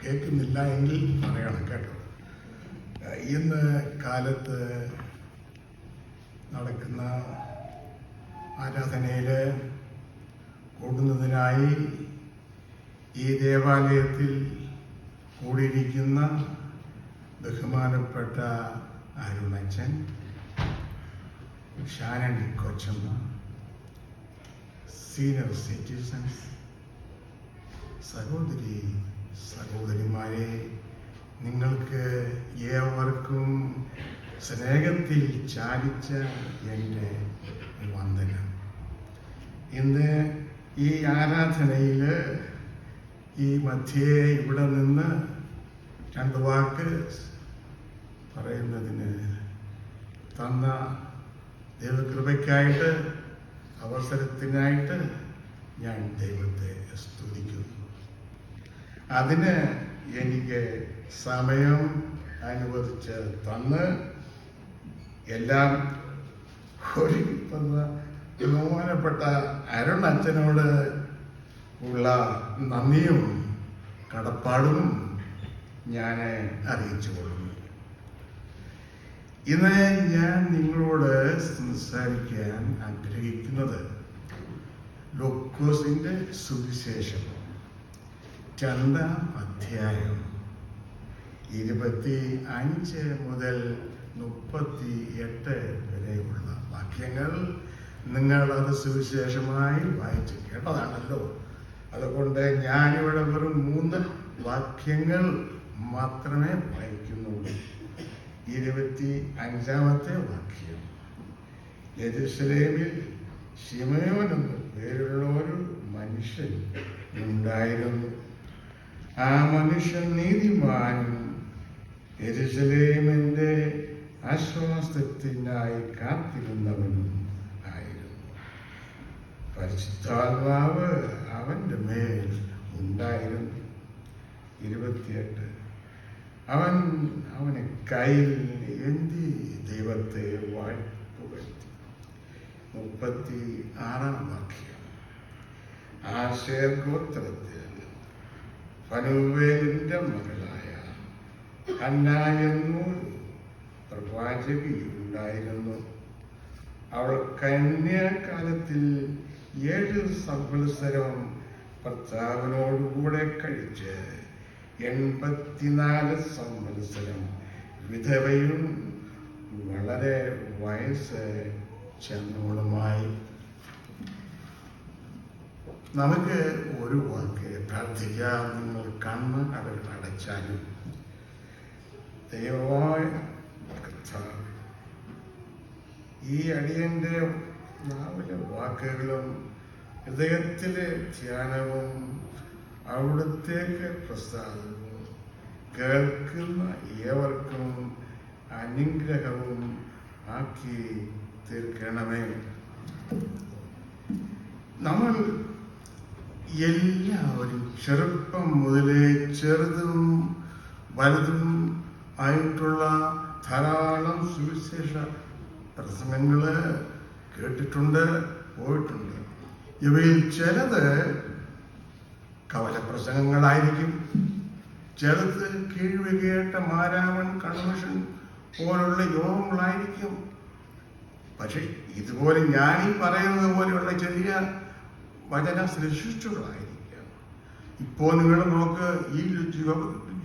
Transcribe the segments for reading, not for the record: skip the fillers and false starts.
കേൾക്കുന്നില്ല എങ്കിൽ പറയണം കേട്ടോ. ഇന്ന് കാലത്ത് നടക്കുന്ന ആരാധനയിൽ കൂടുന്നതിനായി ഈ ദേവാലയത്തിൽ കൂടിയിരിക്കുന്ന ബഹുമാനപ്പെട്ട അരുണച്ചൻ, ഷാനൻ കൊച്ചമ്മ, സീനിയർ സിറ്റിസൺസ്, സഹോദരിമാരെ, നിങ്ങൾക്ക് ഏവർക്കും സ്നേഹത്തിൽ ചാലിച്ച എൻ്റെ വന്ദനം. ഇന്ന് ഈ ആരാധനയിൽ ഈ മധ്യേ ഇവിടെ നിന്ന് രണ്ട് വാക്ക് പറയുന്നതിന് തന്ന ദൈവകൃപയ്ക്കായിട്ട്, അവസരത്തിനായിട്ട് ഞാൻ ദൈവത്തെ സ്തുതിക്കുന്നു. അതിന് എനിക്ക് സമയം അനുവദിച്ച് തന്ന് എല്ലാം ഒരുക്കുന്ന ബഹുമാനപ്പെട്ട അരുണച്ചനോട് ഉള്ള നന്ദിയും കടപ്പാടും ഞാൻ അറിയിച്ചു കൊള്ളുന്നു. ഇന്ന് ഞാൻ നിങ്ങളോട് സംസാരിക്കാൻ ആഗ്രഹിക്കുന്നത് ലൂക്കോസിന്റെ സുവിശേഷം 2-ാം അധ്യായം 25 മുതൽ 38 വരെയുള്ള വാക്യങ്ങൾ. നിങ്ങൾ അത് സുവിശേഷമായി വായിച്ച് കേട്ടതാണല്ലോ. അതുകൊണ്ട് ഞാനിവിടെ വെറും 3 വാക്യങ്ങൾ മാത്രമേ വായിക്കുന്നുള്ളൂ. 25-ാമത്തെ വാക്യം. യെരൂശലേമിൽ ശിമയോൻ എന്ന പേരുള്ള ഒരു മനുഷ്യൻ ഉണ്ടായിരുന്നു. ആ മനുഷ്യൻ നീതിമാനും യെരൂശലേമിന്റെ ആശ്വാസത്തിനായി കാത്തിരുന്നവനും ആയിരുന്നു. പരിശുദ്ധാത്മാവ് അവന്റെ മേൽ ഉണ്ടായിരുന്നു. 28. അവനെ കയ്യിൽ എന്തി ദൈവത്തെ വാഴ്ത്തുകഴ്ത്തി. 36-ാം വാക്യം. ആശേർ ഗോത്രത്തിൽ ഫനൂവേലിന്റെ മകളായ ഹന്ന എന്നൊരു പ്രവാചകി ഉണ്ടായിരുന്നു. അവൾ കന്യാകാലത്തിൽ 7 സംവത്സരം ഭർത്താവിനോടുകൂടെ കഴിച്ച് 84 സംവത്സരം വിധവയും വളരെ വയസ്സ് ചെന്നവളുമായി. നമുക്ക് ഒരു വാക്ക് പ്രാർത്ഥിക്കാം. നിങ്ങൾ കണ്ണ് അടച്ചാലും. ദൈവമായ കർത്താവേ, ഈ അടിയന്റെ നാവിലെ വാക്കുകളും ഹൃദയത്തിലെ ധ്യാനവും അവിടുത്തേക്ക് പ്രസാദവും കേൾക്കുന്ന ഏവർക്കും അനുഗ്രഹവും ആക്കി തീർക്കണമേ. നമ്മൾ എല്ലാവരും ചെറുപ്പം മുതലേ ചെറുതും വലുതും ആയിട്ടുള്ള ധാരാളം സുവിശേഷ പ്രസംഗങ്ങള് കേട്ടിട്ടുണ്ട്, പോയിട്ടുണ്ട്. ഇവയിൽ ചിലത് കവലപ്രസംഗങ്ങളായിരിക്കും, ചിലത് കീഴ്വകേട്ട മാരാമൺ കൺവെൻഷൻ പോലുള്ള യോഗങ്ങളായിരിക്കും. പക്ഷെ ഇതുപോലെ ഞാനീ പറയുന്നത് പോലെയുള്ള ചെറിയ വചന സൃഷ്ടിച്ചുകളായിരിക്കാം. ഇപ്പോൾ നിങ്ങൾ നോക്ക്, ഈ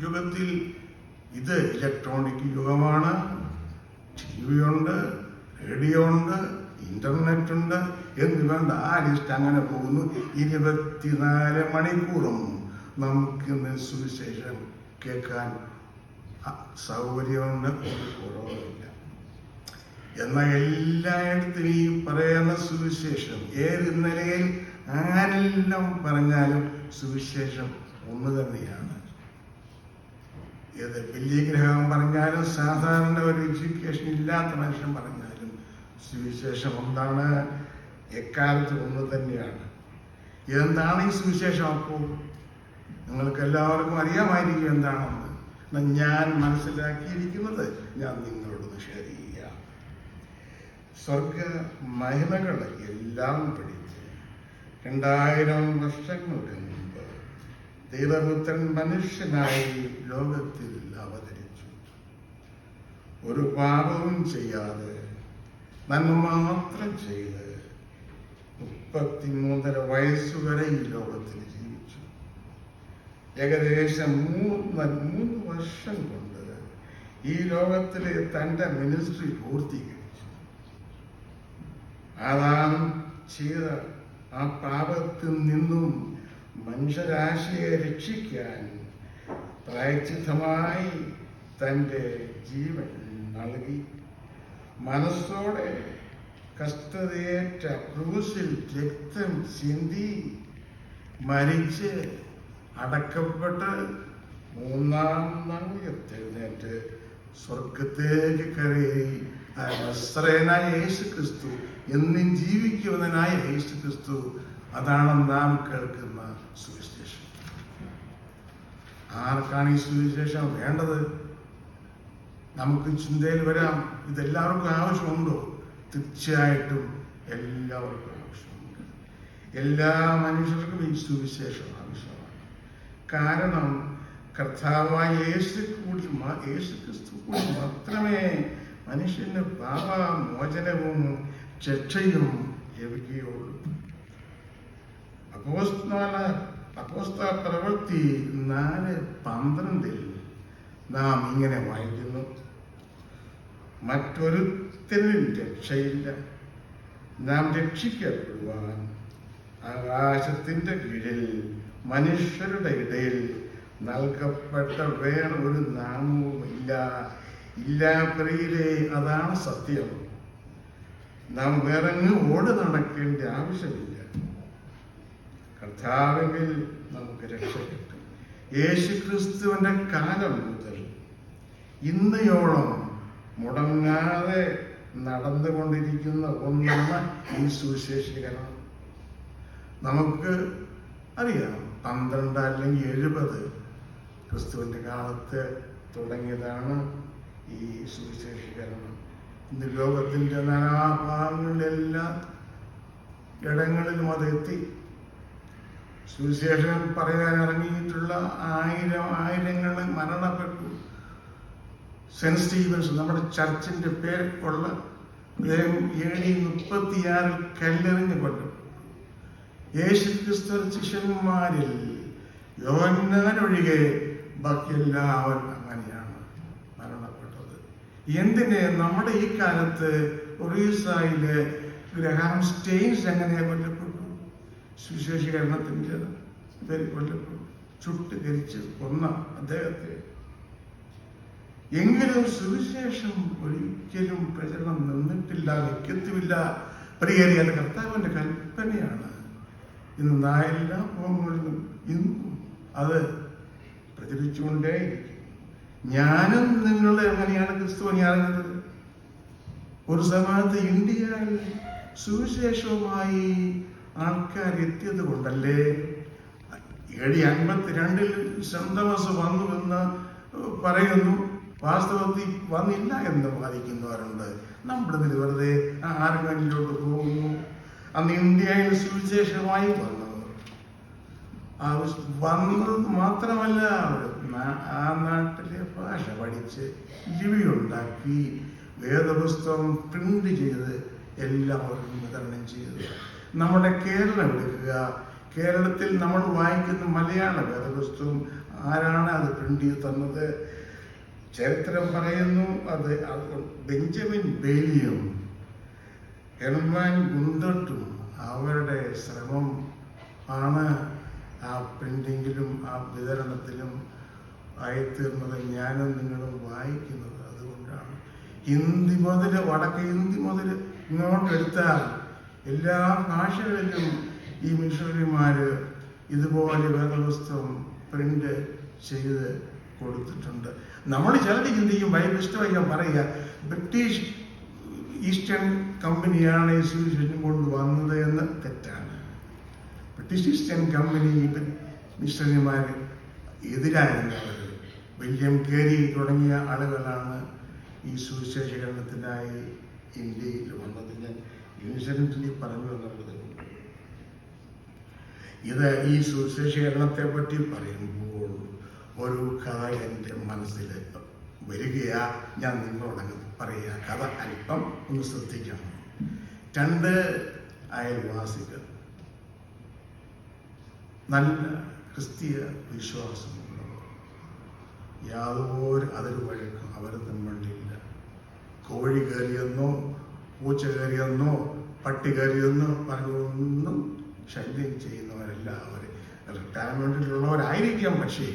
യുഗത്തിൽ ഇത് ഇലക്ട്രോണിക് യുഗമാണ്. TV ഉണ്ട്, റേഡിയോ ഉണ്ട്, ഇന്റർനെറ്റ് ഉണ്ട് എന്ന് വേണ്ട ആ ലിസ്റ്റ് അങ്ങനെ പോകുന്നു. 24 മണിക്കൂറും നമുക്കിന്ന് സുവിശേഷം കേൾക്കാൻ സൗകര്യമുണ്ട്, കുറവില്ല. എന്നാൽ എല്ലായിടത്തും ഈ പറയുന്ന സുവിശേഷം ഏത് നിലയിൽ ആരെല്ലാം പറഞ്ഞാലും സുവിശേഷം ഒന്ന് തന്നെയാണ്. ഏത് വലിയ ഗ്രഹം പറഞ്ഞാലും സാധാരണ ഒരു എഡ്യൂക്കേഷൻ ഇല്ലാത്ത മനുഷ്യൻ പറഞ്ഞാലും സുവിശേഷം എന്താണ്? എക്കാലത്ത് ഒന്ന് തന്നെയാണ്. എന്താണ് ഈ സുവിശേഷം? അപ്പോൾ നിങ്ങൾക്ക് എല്ലാവർക്കും അറിയാമായിരിക്കും എന്താണെന്ന്. ഞാൻ മനസ്സിലാക്കിയിരിക്കുന്നത് ഞാൻ നിങ്ങളോട് ഷെയർ ചെയ്യാം. സ്വർഗ മഹിമകൾ എല്ലാം പഠിച്ച് 2000 വർഷങ്ങൾക്ക് മുമ്പ് ദൈവപുത്രൻ മനുഷ്യനായി ലോകത്തിൽ അവതരിച്ചു. ഒരു പാപവും ചെയ്യാതെ നന്മ മാത്രം ചെയ്ത് 33 വയസ്സുവരെ ഈ ലോകത്തിൽ ജീവിച്ചു. ഏകദേശം 3 വർഷം കൊണ്ട് ഈ ലോകത്തിലെ തൻ്റെ മിനിസ്ട്രി പൂർത്തീകരിച്ചു. ആദാം ചെയ്ത ആ പാപത്തിൽ നിന്നും മനുഷ്യരാശിയെ രക്ഷിക്കാൻ പ്രായശ്ചിത്തമായി തൻ്റെ ജീവൻ നൽകി. മനസ്സോടെ കഷ്ടതയേറ്റ ക്രൂശിൽ രക്തം ചിന്തി മരിച്ച് അടക്കപ്പെട്ട് 3-ാം നാൾ ഉയർത്തെഴുന്നേറ്റ് സ്വർഗത്തേക്ക് കയറി നസ്രയനായ യേശു ക്രിസ്തു, എന്നും ജീവിക്കുന്നതിനായ യേശു ക്രിസ്തു. അതാണ് നാം കേൾക്കുന്ന സുവിശേഷം. ആർക്കാണ് ഈ സുവിശേഷം വേണ്ടത്? നമുക്ക് ചിന്തയിൽ വരാം, ഇതെല്ലാവർക്കും ആവശ്യമുണ്ടോ? തീർച്ചയായിട്ടും എല്ലാവർക്കും ആവശ്യമുണ്ട്. എല്ലാ മനുഷ്യർക്കും ഈ സുവിശേഷം ആവശ്യമാണ്. കാരണം കർത്താവായ യേശു ക്രിസ്തു കൂടി മാത്രമേ മനുഷ്യന് പാപമോചനവും രക്ഷയും ലഭിക്കുകയുള്ളൂ. അപ്പോസ്തല പ്രവൃത്തി 4:12 നാം ഇങ്ങനെ വായിക്കുന്നു: മറ്റൊരുത്തരും രക്ഷയില്ല, നാം രക്ഷിക്കപ്പെടുവാൻ ആകാശത്തിന്റെ കീഴിൽ മനുഷ്യരുടെ ഇടയിൽ നൽകപ്പെട്ട വേറെ ഒരു നാമവും ഇല്ല പ്രിയരേ, അതാണ് സത്യം. നാം വേറെങ്ങ് ഓടി നടക്കേണ്ട ആവശ്യമില്ല. കർത്താവിൽ നമുക്ക് രക്ഷ കിട്ടും. യേശു ക്രിസ്തുവിന്റെ കാലം മുതൽ ഇന്നയോളം മുടങ്ങാതെ നടന്നുകൊണ്ടിരിക്കുന്ന ഒന്നാണ് ഈ സുവിശേഷീകരണം. നമുക്ക് അറിയാം, 12 അല്ലെങ്കിൽ 70 ക്രിസ്തുവിന്റെ കാലത്ത് തുടങ്ങിയതാണ് ഈ സുവിശേഷീകരണം. ഇന്ന് ലോകത്തിന്റെ നാനാഭാഗങ്ങളിലെല്ലാം ഇടങ്ങളിലും അതെത്തി. സുവിശേഷം പറയാൻ ഇറങ്ങിയിട്ടുള്ള ആയിരങ്ങൾ മരണപ്പെട്ടു. സെന്റ് സ്റ്റീഫൻസ്, നമ്മുടെ ചർച്ചിന്റെ പേരുള്ള AD 36 കല്ലെറിഞ്ഞ് കൊല്ലപ്പെട്ടു. യേശു ക്രിസ്തു ശിഷ്യന്മാരിൽ യോഹന്നാൻ ഒഴികെ ബാക്കി എല്ലാവരും അങ്ങനെയാണ് മരണപ്പെട്ടത്. എന്തിന്? നമ്മുടെ ഈ കാലത്ത് ഒറീസയിലെ ഗ്രഹാം സ്റ്റെയിൻസ് എങ്ങനെ കൊല്ലപ്പെട്ടു? സുവിശേഷീകരണത്തിന്റെ പേര് കൊല്ലപ്പെട്ടു, ചുട്ടുകരിച്ച് കൊന്ന അദ്ദേഹത്തെ. എങ്കിലും സുവിശേഷം ഒരിക്കലും പ്രചരണം നിന്നിട്ടില്ല, നിൽക്കത്തുമില്ല. പ്രിയരെ, അത് കർത്താവിന്റെ കൽപ്പനയാണ്. ഇന്ന് എല്ലാ ഭൂമികളിലും ഇന്നും അത് പ്രചരിച്ചുകൊണ്ടേയിരിക്കും. ഞാനും നിങ്ങളെ എങ്ങനെയാണ് ക്രിസ്തുവിനെ അറിഞ്ഞത്? ഒരു സമയത്ത് ഇന്ത്യയിൽ സുവിശേഷവുമായി ആൾക്കാർ എത്തിയത് കൊണ്ടല്ലേ. AD 52 സെന്റ് തോമസ് വന്നു എന്ന് പറയുന്നു. വാസ്തവത്തിൽ വന്നില്ല എന്ന് വാദിക്കുന്നവരുണ്ട്. നമ്മളിതിൽ വെറുതെ ആർഗനിലോട്ട് പോകുന്നു. അന്ന് ഇന്ത്യയിൽ സുവിശേഷമായി വന്നത് മാത്രമല്ല, ആ നാട്ടിലെ ഭാഷ പഠിച്ച് ലിപിയുണ്ടാക്കി വേദപുസ്തകം പ്രിന്റ് ചെയ്ത് എല്ലാവർക്കും വിതരണം ചെയ്തു. നമ്മുടെ കേരളം എടുക്കുക, കേരളത്തിൽ നമ്മൾ വായിക്കുന്ന മലയാള വേദപുസ്തകം ആരാണ് അത് പ്രിന്റ് ചെയ്ത് തന്നത്? ചരിത്രം പറയുന്നു, അത് ബെഞ്ചമിൻ ബെയ്ലിയും ഹെർമാൻ ഗുണ്ടട്ടും അവരുടെ ശ്രമം ആണ് ആ പ്രിന്റിങ്ങിലും ആ വിതരണത്തിലും ആയിത്തീർന്നത്. ഞാനും നിങ്ങളും വായിക്കുന്നത് അതുകൊണ്ടാണ്. ഹിന്ദി മുതൽ വടക്ക് ഹിന്ദി മുതൽ ഇങ്ങോട്ടെടുത്താൽ എല്ലാ ഭാഷകളിലും ഈ മിഷണറിമാര് ഇതുപോലെ വേദപുസ്തകം പ്രിന്റ് ചെയ്ത് കൊടുത്തിട്ടുണ്ട്. നമ്മൾ ചിലത് ചിന്തിക്കും, ബൈബിൾ ഇഷ്ടമായി ഞാൻ പറയുക, ബ്രിട്ടീഷ് ഈസ്റ്റേൺ കമ്പനിയാണ് ഈ സുവിശേഷം കൊണ്ടുവന്നത് എന്ന് തെറ്റാണ്. ബ്രിട്ടീഷ് ഈസ്റ്റേൺ കമ്പനി മിഷണറിമാർ എതിരായിരുന്നവർ. വില്യം കേരി തുടങ്ങിയ ആളുകളാണ് ഈ സുവിശേഷീകരണത്തിനായി ഇന്ത്യയിൽ വന്നത്. ഞാൻ ഇൻസിഡന്റലി പറഞ്ഞു എന്നുള്ളത്. ഇത് ഈ സുവിശേഷീകരണത്തെ പറ്റി പറയുമ്പോൾ ഒരു കഥ എൻ്റെ മനസ്സിൽ വരികയാ. ഞാൻ നിങ്ങളോട് പറയുക. കഥ അല്പം ഒന്ന് ശ്രദ്ധിക്കണം. 2 അയൽവാസികൾ, നല്ല ക്രിസ്തീയ വിശ്വാസമുള്ളവർ, യാതൊരു അതിര് വഴക്കും അവർ തമ്മിലില്ല. കോഴി കയറിയെന്നോ പൂച്ച കയറിയെന്നോ പട്ടി കയറിയെന്നോ പറഞ്ഞൊന്നും ശല്യം ചെയ്യുന്നവരല്ല അവർ. റിട്ടയർമെന്റിലുള്ളവരായിരിക്കാം. പക്ഷേ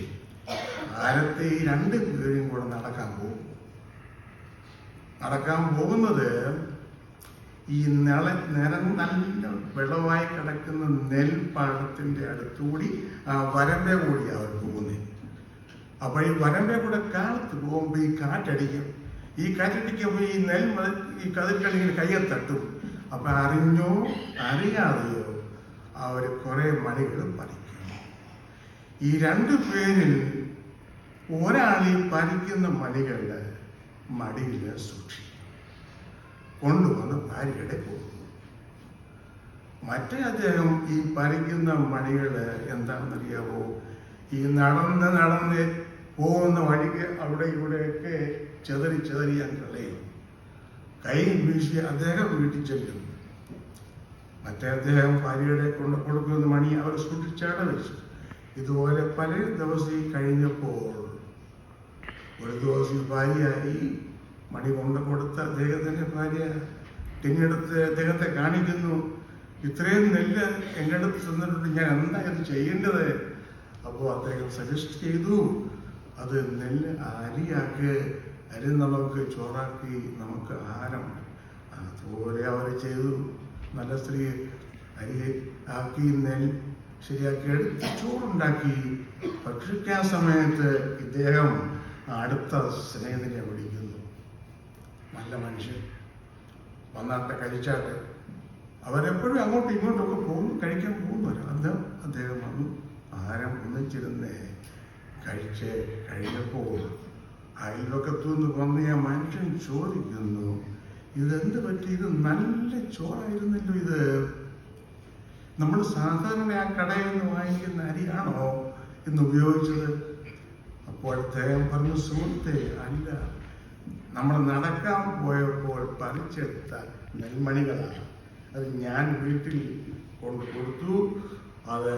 കാലത്തെ ഈ 2 പേരും കൂടെ നടക്കാൻ പോകുന്നത് ഈ നിലം നല്ല വെള്ളമായി കിടക്കുന്ന നെൽപ്പാടത്തിന്റെ അടുത്തുകൂടി ആ വരമ്പെ കൂടി അവർ പോകുന്നത്. അപ്പൊ ഈ വരമ്പെ കൂടെ കാലത്ത് പോകുമ്പോ ഈ കാറ്റടിക്കും. ഈ കാറ്റടിക്കുമ്പോ ഈ ഈ കതിർക്കണിങ്ങനെ കയ്യെ തട്ടും. അപ്പൊ അറിഞ്ഞോ അറിയാതെയോ അവർ കുറെ മണികൾ പറിക്കും. ഈ 2 പേരിൽ ഒരാൾ ഈ പറിക്കുന്ന മണികളുടെ മടിയിൽ സൂക്ഷിക്കും, കൊണ്ടുവന്ന് ഭാര്യയുടെ കൊടുക്കും. മറ്റേ അദ്ദേഹം ഈ പറിക്കുന്ന മണികള് എന്താണെന്നറിയാവോ, ഈ നടന്ന് പോകുന്ന വഴിക്ക് അവിടെ ഇവിടെയൊക്കെ ചെതറി ഞാൻ കളയും. കൈ വീശി അദ്ദേഹം വീട്ടിൽ ചെല്ലും. മറ്റേ അദ്ദേഹം ഭാര്യയുടെ കൊണ്ട് കൊടുക്കുന്ന മണി അവർ സൂക്ഷിച്ചാണ് വെച്ചു. ഇതുപോലെ പല ദിവസം കഴിഞ്ഞപ്പോൾ ഒരു ദിവസം ഭാര്യ ഈ മണി കൊണ്ട് കൊടുത്ത അദ്ദേഹത്തിന്റെ ഭാര്യ പിന്നെടുത്ത് അദ്ദേഹത്തെ കാണിക്കുന്നു. ഇത്രയും നെല്ല് എൻ്റെ അടുത്ത് തന്നിട്ടുണ്ട്, ഞാൻ എന്താ ഇത് ചെയ്യേണ്ടത്? അപ്പോൾ അദ്ദേഹം സജസ്റ്റ് ചെയ്തു, അത് നെല്ല് അരി നമുക്ക് ചോറാക്കി നമുക്ക് ആഹാരം. അതുപോലെ അവർ ചെയ്തു. നല്ല സ്ത്രീ അരി ആക്കി നെല്ല് ശരിയാക്കി എടുത്ത് ചോറുണ്ടാക്കി ഭക്ഷിക്കാൻ സമയത്ത് ഇദ്ദേഹം അടുത്ത സ്നേഹിതനെ വിളിക്കുന്നു. നല്ല മനുഷ്യൻ, വന്നാട്ടെ കഴിച്ചാട്ടെ. അവരെപ്പോഴും അങ്ങോട്ടും ഇങ്ങോട്ടൊക്കെ പോകും, കഴിക്കാൻ പോകുന്നവരാണ്. അദ്ദേഹം വന്നു, ആഹാരം ഒന്നിച്ചിരുന്ന് കഴിച്ച് കഴിഞ്ഞപ്പോൾ അയൽവക്കത്തു നിന്ന് വന്ന് ആ മനുഷ്യൻ ചോദിക്കുന്നു, ഇതെന്ത് പറ്റി? ഇത് നല്ല ചോറായിരുന്നല്ലോ, ഇത് നമ്മൾ സാധാരണ ആ കടയിൽ നിന്ന് വാങ്ങിക്കുന്ന അരിയാണോ ഇന്ന് ഉപയോഗിച്ചത്? അപ്പോൾ അദ്ദേഹം പറഞ്ഞു, സുഹൃത്തെ, അല്ല, നമ്മൾ നടക്കാൻ പോയപ്പോൾ പറിച്ചെടുത്ത നെൽമണികളാണ്. അത് ഞാൻ വീട്ടിൽ കൊണ്ട് കൊടുത്തു. അത്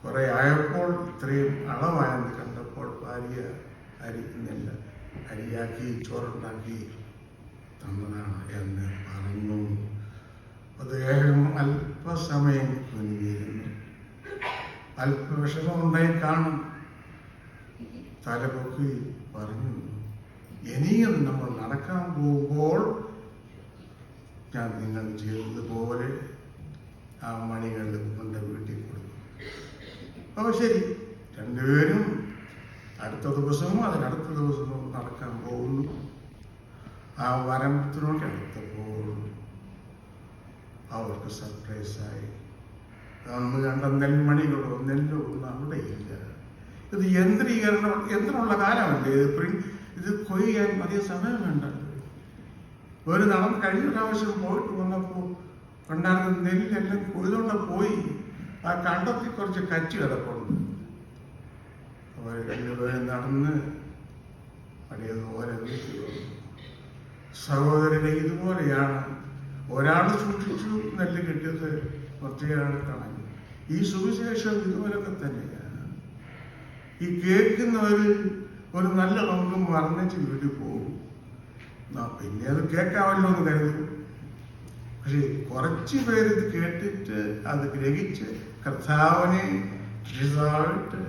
കുറെ ആയപ്പോൾ ഇത്രയും അളവായെന്ന് കണ്ടപ്പോൾ ഭാര്യ അരിയാക്കി ചോറുണ്ടാക്കി തന്നതാണ് എന്ന് പറഞ്ഞു. അദ്ദേഹം അല്പസമയം കുനിഞ്ഞിരുന്നു. അല്പ വിഷമമുണ്ടായി കാണും. തലപൊക്കി പറഞ്ഞു, ഇനിയും നമ്മൾ നടക്കാൻ പോകുമ്പോൾ ഞാൻ നിങ്ങൾ ചെയ്തതുപോലെ ആ മണികൾ കൊണ്ട് വീട്ടിൽ കൊടുക്കും. അപ്പോൾ ശരി, 2 പേരും അടുത്ത ദിവസവും അതിനടുത്ത ദിവസവും നടക്കാൻ പോകുന്നു. ആ വരമ്പത്തിനോട് അടുത്തപ്പോൾ അവർക്ക് സർപ്രൈസായി. അന്ന് കണ്ട നെൽമണികളോ നെല്ലോ ഒന്നും അവിടെയില്ല. ഇത് യന്ത്രമുള്ള കാലമല്ലേ, ഇത് കൊയ്യാൻ അധികം സമയം വേണ്ടല്ലോ. ഒരു കഴിഞ്ഞ പ്രാവശ്യം പോയിട്ട് വന്നപ്പോൾ ഉണ്ടായിരുന്ന നെല്ലെല്ലാം കൊയ്തുകൊണ്ട് പോയി. ആ കണ്ടത്തിൽ കുറച്ച് കച്ചി കിടപ്പുണ്ട്. അവർ 2 പേരും നടന്ന് പഴയതുപോലെ വീട്ടിൽ വന്നു. സഹോദരനെ ഇതുപോലെയാണ്. ഒരാൾ സൂക്ഷിച്ചു നെല്ല് കിട്ടിയത് മറ്റേയാൾ കളഞ്ഞു. ഈ സുവിശേഷം ഇതുപോലൊക്കെ തന്നെയാണ്. ഈ കേൾക്കുന്നവര് ഒരു നല്ല പങ്കും മറന്നിച്ച് വീട്ടിൽ പോകും. പിന്നെ അത് കേൾക്കാമല്ലോ എന്ന് കരുതും. പക്ഷെ കുറച്ച് പേര് ഇത് കേട്ടിട്ട് അത് ഗ്രഹിച്ച് കർത്താവിനെ രക്ഷിതാവായിട്ട്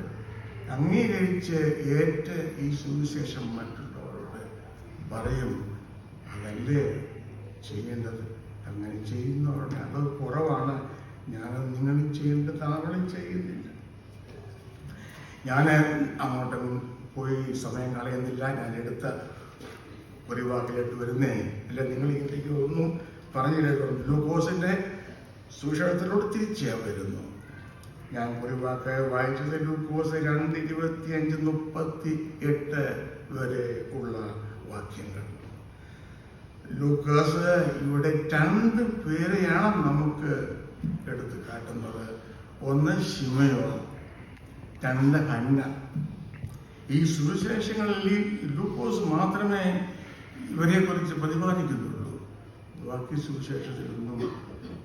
അംഗീകരിച്ച് ഏറ്റ് ഈ സുവിശേഷം മറ്റുള്ളവരോട് പറയും. അതല്ലേ ചെയ്യേണ്ടത്. അങ്ങനെ ചെയ്യുന്നവരുടെ അളവ് കുറവാണ്. ഞാനത് നിങ്ങളും ചെയ്യേണ്ടത് അവളും ചെയ്യുന്നില്ല. ഞാൻ അങ്ങോട്ട് പോയി സമയം കളയുന്നില്ല. ഞാൻ എടുത്ത ഒരു വാക്കിലേക്ക് വരുന്നേ അല്ല, നിങ്ങൾ ഇങ്ങോട്ടേക്ക് ഒന്നും പറഞ്ഞില്ലല്ലോ. ലൂക്കോസിന്റെ സുവിശേഷത്തിലോട് തിരിച്ചാ വരുന്നു. ഞാൻ ഒരു വാക്ക് വായിച്ചത് ലൂക്കോസ് 2:25-38 വരെ ഉള്ള വാക്യങ്ങൾ. ലൂക്കോസ് ഇവിടെ 2 പേരെയാണ് നമുക്ക് എടുത്ത് കാട്ടുന്നത്. ഒന്ന് ശിമയോൻ, രണ്ട് ഹന്ന. ഈ സുവിശേഷങ്ങളിൽ ഈ ലൂക്കോസ് മാത്രമേ ഇവരെക്കുറിച്ച് പ്രതിപാദിക്കുന്നുള്ളൂ. ബാക്കി സുവിശേഷത്തിലൊന്നും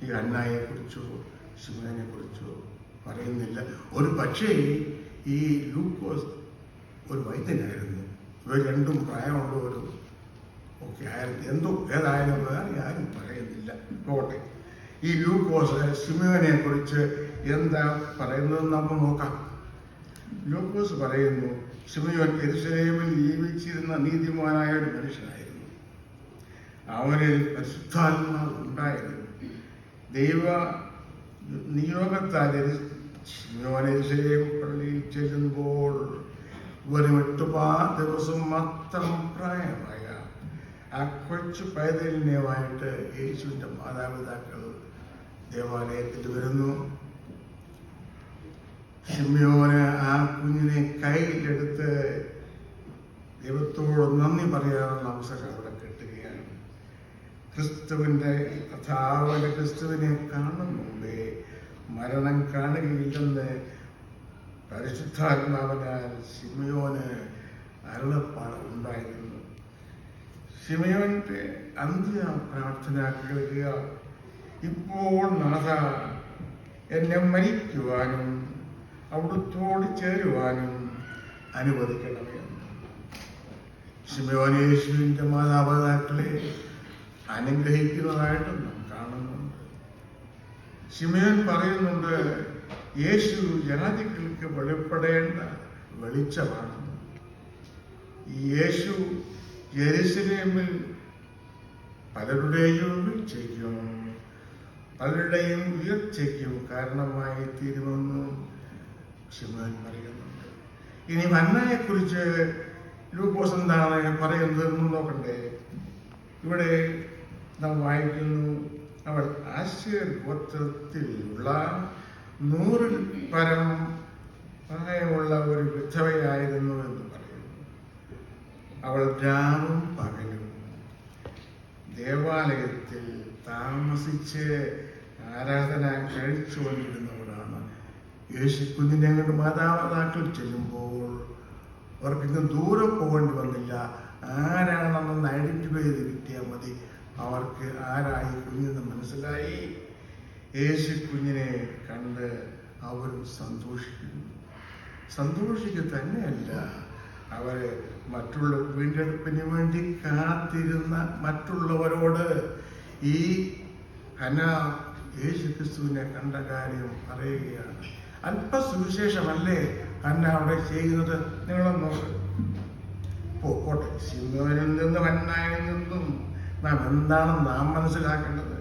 ഈ ഹന്നായെക്കുറിച്ചോ ശിമയോനെക്കുറിച്ചോ പറയുന്നില്ല. ഒരു പക്ഷേ ഈ ലൂക്കോസ് ഒരു വൈദ്യനായിരുന്നു. ഇവർ രണ്ടും പ്രായമുള്ളവരും ഒക്കെ ആയിരുന്നു. ഏതായാലും വേറെ ആരും പറയുന്നില്ല. പോട്ടെ. ഈ ലൂക്കോസ് ശിമയോനെക്കുറിച്ച് എന്താ പറയുന്നതെന്ന് നമുക്ക് നോക്കാം. ലൂക്കോസ് പറയുന്നു, ശിമയോൻ യെരൂശലേമിൽ ജീവിച്ചിരുന്ന നീതിമാനായ ഒരു മനുഷ്യനായിരുന്നു. അവനിൽ പരിശുദ്ധാത്മാവ് ഉണ്ടായിരുന്നു. ദൈവ നിയോഗത്താൽ ശിമയോൻ യെരൂശലേം പള്ളിയിൽ ചെല്ലുമ്പോൾ വെറും 8 ദിവസം മാത്രം പ്രായമായ ആ കൊച്ചു പൈതലിനുമായിട്ട് യേശുവിൻ്റെ മാതാപിതാക്കൾ ദേവാലയത്തിൽ വരുന്നു. ശിമയോന് ആ കുഞ്ഞിനെ കയ്യിലെടുത്ത് ദൈവത്തോട് നന്ദി പറയാനുള്ള അവസരം അവിടെ കിട്ടുകയാണ്. ക്രിസ്തുവിനെ കാണും മുമ്പേ മരണം കാണുകയില്ലെന്ന് പരിശുദ്ധാത്മാവിനാൽ ശിമയോന് അരുളപ്പാട് ഉണ്ടായിരുന്നു. ശിമയോന്റെ അന്ത്യ പ്രാർത്ഥന കേൾക്കുക. ഇപ്പോൾ നാഥ, എന്നെ മരിക്കുവാനും അവിടുത്തോട് ചേരുവാനും അനുവദിക്കണമേ. ശിമയോൻ യേശുവിൻ്റെ മാതാപിതാക്കളെ അനുഗ്രഹിക്കുന്നതായിട്ടും നാം കാണുന്നുണ്ട്. ശിമയോൻ പറയുന്നുണ്ട്, യേശു ജാതികൾക്ക് വെളിപ്പെടേണ്ട വെളിച്ചമാണ്. ഈ യേശു യെരൂശലേമിൽ പലരുടെയും വീഴ്ചയ്ക്കും പലരുടെയും ഉയർച്ചയ്ക്കും കാരണമായി തീരുമെന്നും ശിമയോൻ പറയുന്നുണ്ട്. ഇനി ഹന്നയെക്കുറിച്ച് ലൂക്കോസ് എന്താണ് പറയുന്നതെന്ന് നോക്കണ്ടേ. ഇവിടെ നാം വായിക്കുന്നു, അവൾ ആശേർ ഗോത്രത്തിലുള്ള 100 പരം പ്രായമുള്ള ഒരു വിധവയായിരുന്നു എന്ന് പറയുന്നു. അവൾ രാവും പകലും ദേവാലയത്തിൽ താമസിച്ച് ആരാധന കഴിച്ചുകൊണ്ടിരുന്നവരാണ്. യേശുക്കുഞ്ഞിനെ കൊണ്ട് മാതാപിതാക്കൾ ചെല്ലുമ്പോൾ അവർക്കിന്ന് ദൂരെ പോകേണ്ടി വന്നില്ല. ആരാണെന്നൊന്ന് ഐഡന്റിഫൈ ചെയ്ത് കിട്ടിയാൽ മതി. അവർക്ക് ആരായി കുഞ്ഞെന്ന് മനസ്സിലായി. യേശു കുഞ്ഞിനെ കണ്ട് അവരും സന്തോഷിക്കുക തന്നെയല്ല, അവര് മറ്റുള്ള വീണ്ടെടുപ്പിന് വേണ്ടി കാത്തിരുന്ന മറ്റുള്ളവരോട് ഈ ഹന്ന യേശു ക്രിസ്തുവിനെ കണ്ട കാര്യം പറയുകയാണ്. അല്പസുവിശേഷമല്ലേ ഹന്ന അവിടെ ചെയ്യുന്നത്? നിങ്ങളൊന്ന് പോട്ടെ. ശിമയോനിൽ നിന്നും ഹന്നയിൽ നിന്നും നാം എന്താണ് നാം മനസ്സിലാക്കേണ്ടത്?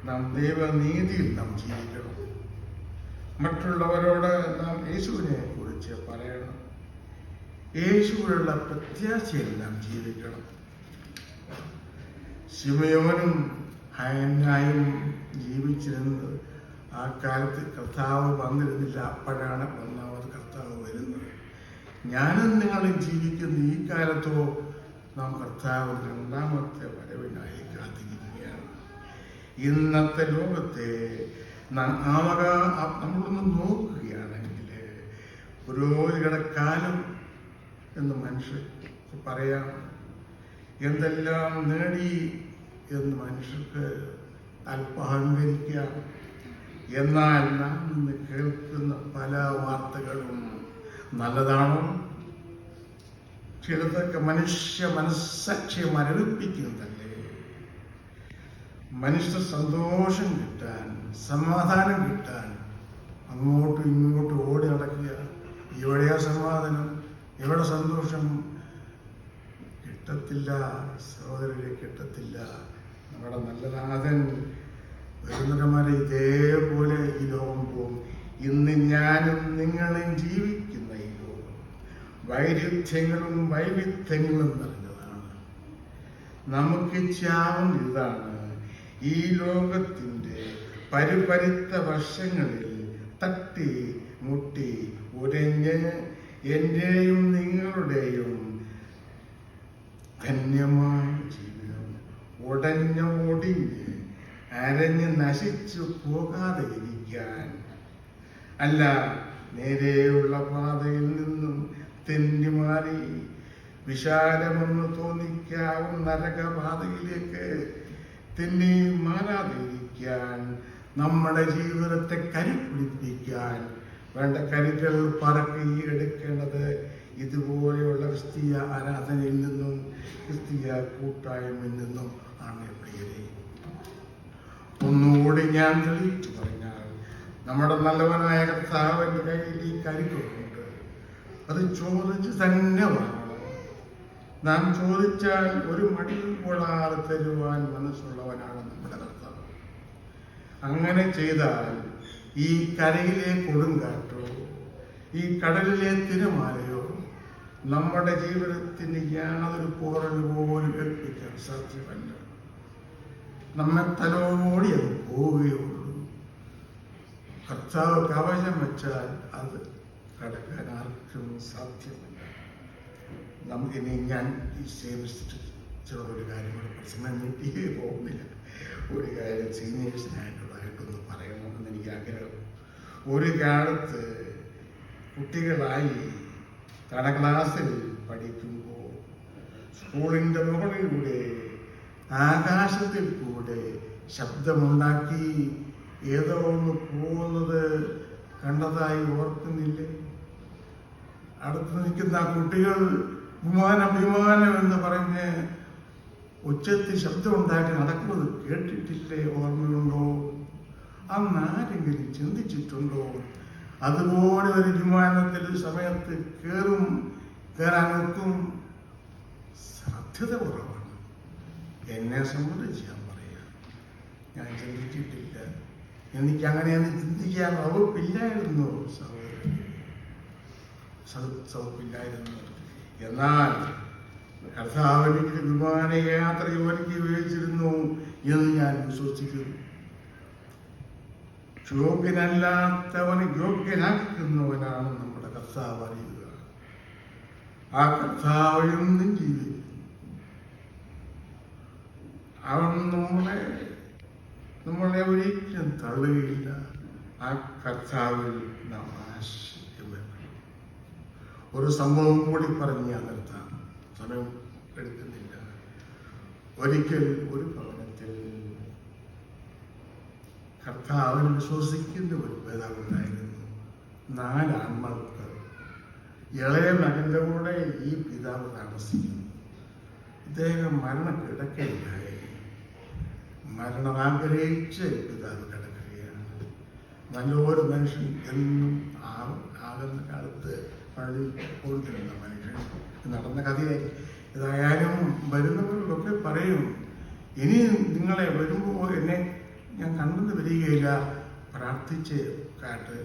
നാം ദൈവനീതിയിൽ നാം ജീവിക്കണം. മറ്റുള്ളവരോട് നാം യേശുവിനെ കുറിച്ച് പറയണം. യേശുവിനുള്ള പ്രത്യാശയിൽ നാം ജീവിക്കണം. ശിമയോനും ഹന്നായും ജീവിച്ചിരുന്നത് ആ കാലത്ത് കർത്താവ് വന്നിരുന്നില്ല. അപ്പോഴാണ് ഒന്നാമത് കർത്താവ് വരുന്നത്. ഞാനും നിങ്ങളും ജീവിക്കുന്ന ഈ കാലത്തോ നാം കർത്താവ് രണ്ടാമത്തെ വരവിനായി കാത്തിരിക്കുകയാണ്. ഇന്നത്തെ ലോകത്തെ നമ്മളൊന്ന് നോക്കുകയാണെങ്കിൽ പുരോഗതിയുടെ കാലം എന്ന് മനുഷ്യർ പറയാം. എന്തെല്ലാം നേടി എന്ന് മനുഷ്യർക്ക് അല്പഹങ്കരിക്കാം. എന്നാൽ നാം ഇന്ന് കേൾക്കുന്ന പല വാർത്തകളും നല്ലതാണോ? ചിലതൊക്കെ മനുഷ്യ മനസ്സാക്ഷിയെ മരവിപ്പിക്കുന്നതല്ലേ? മനുഷ്യ സന്തോഷം കിട്ടാൻ, സമാധാനം കിട്ടാൻ അങ്ങോട്ടും ഇങ്ങോട്ടും ഓടി നടക്കുക. എവിടെയാ സമാധാനം? എവിടെ സന്തോഷം? കിട്ടത്തില്ല സഹോദരരെ, കിട്ടത്തില്ല. നമ്മുടെ നല്ല നാഥൻ വരുന്നവന്മാരെ ഇതേപോലെ ഈ ലോകം പോകും. ഇന്ന് ഞാനും നിങ്ങളും ജീവിക്കുന്ന ഈ ലോകം വൈരുദ്ധ്യങ്ങളും വൈവിധ്യങ്ങളും നിറഞ്ഞതാണ്. നമുക്ക് ചാവും ഇതാണ്. ഈ ലോകത്തിൻ്റെ പരിപരിത്ത വർഷങ്ങളിൽ തട്ടി മുട്ടി ഉരഞ്ഞ് എൻ്റെയും നിങ്ങളുടെയും ധന്യമായ ജീവിതം ഒടിഞ്ഞ് അരഞ്ഞ് നശിച്ചു പോകാതെ ഇരിക്കാൻ അല്ല, നേരെയുള്ള പാതയിൽ നിന്നും തെന്നിമാറി വിശാലമെന്ന് തോന്നിക്കാവുന്ന നരകപാതയിലേക്ക് തെന്നി മാറാതിരിക്കാൻ നമ്മുടെ ജീവിതത്തെ കരുപിടിപ്പിക്കാൻ വേണ്ട കരുതൽ പറക്കിയെടുക്കേണ്ടത് ഇതുപോലെയുള്ള ക്രിസ്തീയ ആരാധനയിൽ നിന്നും ക്രിസ്തീയ കൂട്ടായ്മയിൽ നിന്നും ആണ് പ്രിയരെ. ഒന്നുകൂടി ഞാൻ തെളിയിച്ചു പറഞ്ഞാൽ, നമ്മുടെ നല്ലവനായ കർത്താവിൻ്റെ കയ്യിൽ ഈ കരുതുണ്ട്. അത് ചോദിച്ച് തന്നെ വാങ്ങണം. നാം ചോദിച്ചാൽ ഒരു മടിയും കൂടാതെ തരുവാൻ മനസ്സുള്ളവനാണ് നമ്മുടെ കർത്താവ്. അങ്ങനെ ചെയ്താൽ ഈ കരയിലെ കൊടുങ്കാറ്റോ ഈ കടലിലെ തിരമാലയോ നമ്മുടെ ജീവിതത്തിന് യാതൊരു പോറൽ പോലും ഏൽപ്പിക്കാൻ സാധ്യമല്ല. നമ്മെ തലോടി അത് പോവുകയുള്ളൂ. കർത്താവ് കവചം വെച്ചാൽ അത് കടക്കാൻ ആർക്കും സാധ്യമല്ല. നമുക്കിനി ഞാൻ ഈ സേവിച്ചിട്ടുള്ളൊരു കാര്യം കൂടെ പ്രസംഗം നീട്ടിയേ പോകുന്നില്ല. ഒരു കാര്യം സീനിയേഴ്സിനായിട്ടുള്ളതായിട്ടൊന്ന് പറയണമെന്ന് എനിക്ക് ആഗ്രഹം. ഒരു കാലത്ത് കുട്ടികളായി തട ക്ലാസ്സിൽ പഠിക്കുമ്പോൾ സ്കൂളിൻ്റെ മുകളിലൂടെ ആകാശത്തിൽ കൂടെ ശബ്ദമുണ്ടാക്കി ഏതോ ഒന്ന് പോകുന്നത് കണ്ടതായി ഓർക്കുന്നില്ലേ? അടുത്ത് നിൽക്കുന്ന കുട്ടികൾ വിമാനം എന്ന് പറഞ്ഞ് ഉച്ചത്തിൽ ശബ്ദമുണ്ടാക്കി നടക്കുന്നത് കേട്ടിട്ടില്ലേ? ഓർമ്മയുണ്ടോ? അന്ന് ആരെങ്കിലും ചിന്തിച്ചിട്ടുണ്ടോ? അതുപോലെ ഒരു വിമാനത്തിൽ സമയത്ത് കയറാനൊക്കും സാധ്യത കുറവാണ്. എന്നെ സംബന്ധിച്ച് ഞാൻ പറയാം, ഞാൻ ചിന്തിച്ചിട്ടില്ല. എനിക്ക് അങ്ങനെയൊന്നും ചിന്തിക്കാൻ വകുപ്പില്ലായിരുന്നു സൗപ്പില്ലായിരുന്നു. എന്നാൽ കർത്താവിന് വിമാനയാത്ര ഒരുക്കി ഉപയോഗിച്ചിരുന്നു എന്ന് ഞാൻ വിശ്വസിക്കുന്നു. യോഗ്യനല്ലാത്തവന് യോഗ്യനാക്കുന്നവനാണ് നമ്മുടെ കർത്താവ് അറിയുക. ആ കർത്താവ് എന്നും ജീവിക്കും. അവൻ നമ്മളെ ഒരിക്കലും തള്ളുകയില്ല. ആ കർത്താവിൽ നാം ആശ്രയിക്കും. ഒരു സംഭവം കൂടി പറഞ്ഞ് ഞാൻ നിർത്താം, സമയം എടുക്കുന്നില്ല. ഒരിക്കൽ ഒരു ഭവനത്തിൽ കർത്താവിൽ വിശ്വസിക്കുന്ന ഒരു പിതാവുണ്ടായിരുന്നു. 4 ആൺമക്കൾ. ഇളയ മകന്റെ കൂടെ ഈ പിതാവ് താമസിക്കുന്നു. ഇദ്ദേഹം മരണക്കിടക്കയിലായി. മരണം ആഗ്രഹിച്ച് പിതാവ് കിടക്കുകയാണ്. നല്ലൊരു മനുഷ്യൻ എന്നും ആകുന്ന കാലത്ത് പള്ളി കൊടുത്തിരുന്ന മനുഷ്യൻ. നടന്ന കഥയായി. ഏതായാലും വരുന്നവരോടൊക്കെ പറയും, ഇനി നിങ്ങളെ വരുമ്പോൾ എന്നെ ഞാൻ കണ്ടെന്ന് വരികയില്ല, പ്രാർത്ഥിച്ച് കാട്ട്.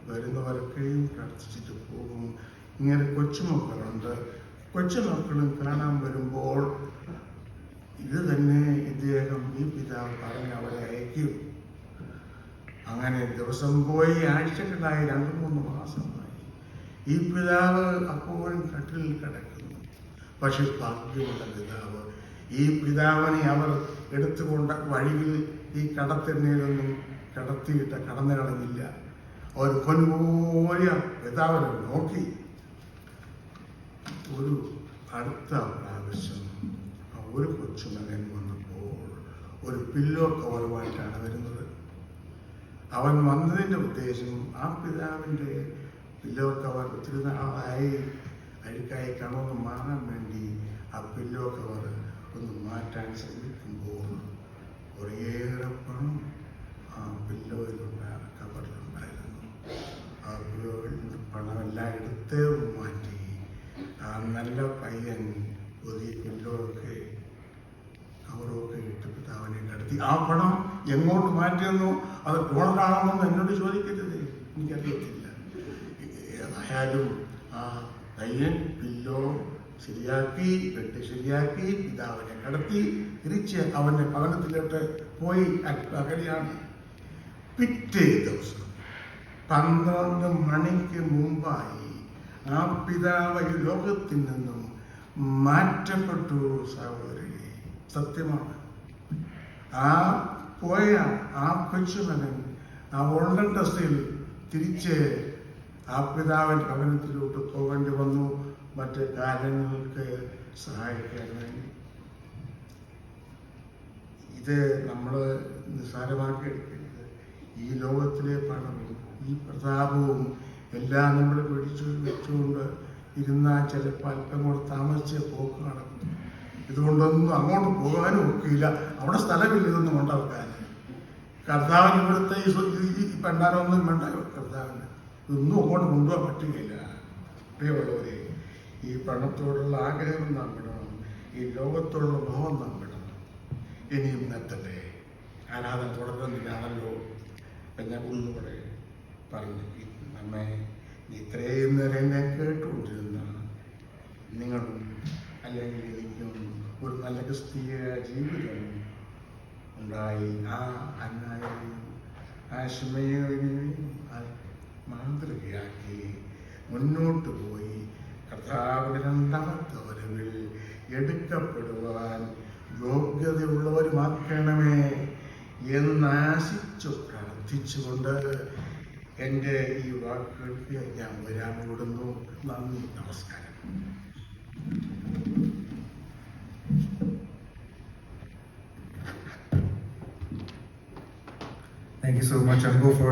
വരുന്നവരൊക്കെയും പ്രാർത്ഥിച്ചിട്ട് പോകും. ഇങ്ങനെ കൊച്ചുമക്കളുണ്ട്. കൊച്ചുമക്കളും കാണാൻ വരുമ്പോൾ ഇത് തന്നെ ഇദ്ദേഹം ഈ പിതാവ് പറഞ്ഞ് അവരെ അയക്കും. അങ്ങനെ ദിവസം പോയി ആഴ്ചകളായി 2-3 മാസമായി. ഈ പിതാവ് അപ്പോഴും കട്ടിലിൽ കിടക്കുന്നു. പക്ഷെ ഭാഗ്യമുള്ള പിതാവ്, ഈ പിതാവിനെ അവർ എടുത്തുകൊണ്ട് വഴിയിൽ ഈ കടത്തിണ്ണയിലൊന്നും കടന്നു കളഞ്ഞില്ല. അവർ പൊൻപോയ പിതാവിനെ നോക്കി. ഒരു അടുത്ത പ്രാവശ്യം ഒരു കൊച്ചുമകൻ വന്നപ്പോൾ ഒരു പില്ലോ കവറുമായിട്ടാണ് വരുന്നത്. അവൻ വന്നതിൻ്റെ ഉദ്ദേശം ആ പിതാവിൻ്റെ പില്ലോ കവർ ഒത്തിരി നാളായി അഴുക്കായി കണമൊന്ന് മാറാൻ വേണ്ടി ആ പില്ലോ കവർ ഒന്ന് മാറ്റാൻ ശ്രമിക്കുമ്പോൾ കുറേയേറെ പണം ആ കവറിലുണ്ടായിരുന്നു. ആ പില്ലോയിൻ്റെ പണമെല്ലാം എടുത്ത് മാറ്റി ആ നല്ല പയ്യൻ പുതിയ പില്ലോയൊക്കെ കവറൊക്കെ ഇട്ട് പിതാവിനെ നടത്തി. ആ പണം എങ്ങോട്ട് മാറ്റിയെന്നോ അത് ഡോളറാണെന്നോ എന്നോട് ചോദിക്കരുത്, എനിക്കറിയത്തില്ല. ഏതായാലും ആ പയ്യൻ പില്ലോ ശരിയാക്കി, വെട്ടി ശരിയാക്കി പിതാവിനെ കടത്തി തിരിച്ച് അവൻ്റെ ഭവനത്തിലോട്ട് പോയി അകലെയാണ്. പിറ്റേ ദിവസം 12 മണിക്ക് മുമ്പായി ആ പിതാവ് ഈ ലോകത്തിൽ നിന്നും മാറ്റപ്പെട്ടു. സഹോദരനെ, സത്യമാണ്. ആ പോയ ആ കൊച്ചുമകൻ ആ ഉള്ള ഡ്രസ്സിൽ തിരിച്ച് ആ പിതാവിൻ്റെ ഭവനത്തിലോട്ട് പോകേണ്ടി വന്നു മറ്റ് കാര്യങ്ങൾക്ക് സഹായിക്കാൻ വേണ്ടി. ഇത് നമ്മൾ നിസ്സാരമാക്കി എടുക്കരുത്. ഈ ലോകത്തിലെ പണവും ഈ പ്രതാപവും എല്ലാം നമ്മൾ പിടിച്ചു വെച്ചുകൊണ്ട് ഇരുന്നാൽ ചിലപ്പോൾ അല്പം കൂടെ താമസിച്ച് പോക്ക് നടക്കും. ഇതുകൊണ്ടൊന്നും അങ്ങോട്ട് പോകാനും ഒക്കില്ല. അവിടെ സ്ഥലമില്ല ഇതൊന്നും കൊണ്ടുവെക്കാൻ. കർത്താവിന് ഇവിടുത്തെ ഈ പണ്ടാരൊന്നും വേണ്ട കർത്താവിന്. ഇതൊന്നും അങ്ങോട്ട് കൊണ്ടുപോകാൻ പറ്റുകയില്ല. പ്രിയമുള്ളവരെ, ഈ പണത്തോടുള്ള ആഗ്രഹം നാം വിടണം. ഈ ലോകത്തോടുള്ള മോഹം നാം വിടണം. ഇനിയും നിർത്തട്ടെ. ആരാധന തുടരുന്നതിനാണല്ലോ ഞാൻ ഒന്നുകൂടെ പറഞ്ഞു. നമ്മെ ഇത്രയും നേരം എന്നെ കേട്ടുകൊണ്ടിരുന്ന നിങ്ങളും അല്ലെങ്കിൽ എനിക്കും ഒരു നല്ല ക്രിസ്തീയ ജീവിതം ഉണ്ടായി. ആ അന്നായെയും ആശ്മയെയും മാതൃകയാക്കി മുന്നോട്ട് പോയി കർത്താവിന്റെ രണ്ടാമത്തെ വരവിൽ എടുക്കപ്പെടുവാൻ യോഗ്യതയുള്ളവരുമാക്കണമേ എന്നാശിച്ചു പ്രാർത്ഥിച്ചുകൊണ്ട് എൻ്റെ ഈ വാക്കുകൾക്ക് ഞാൻ വിരാമമിടുന്നു. നന്ദി, നമസ്കാരം. Thank you so much, Ango, for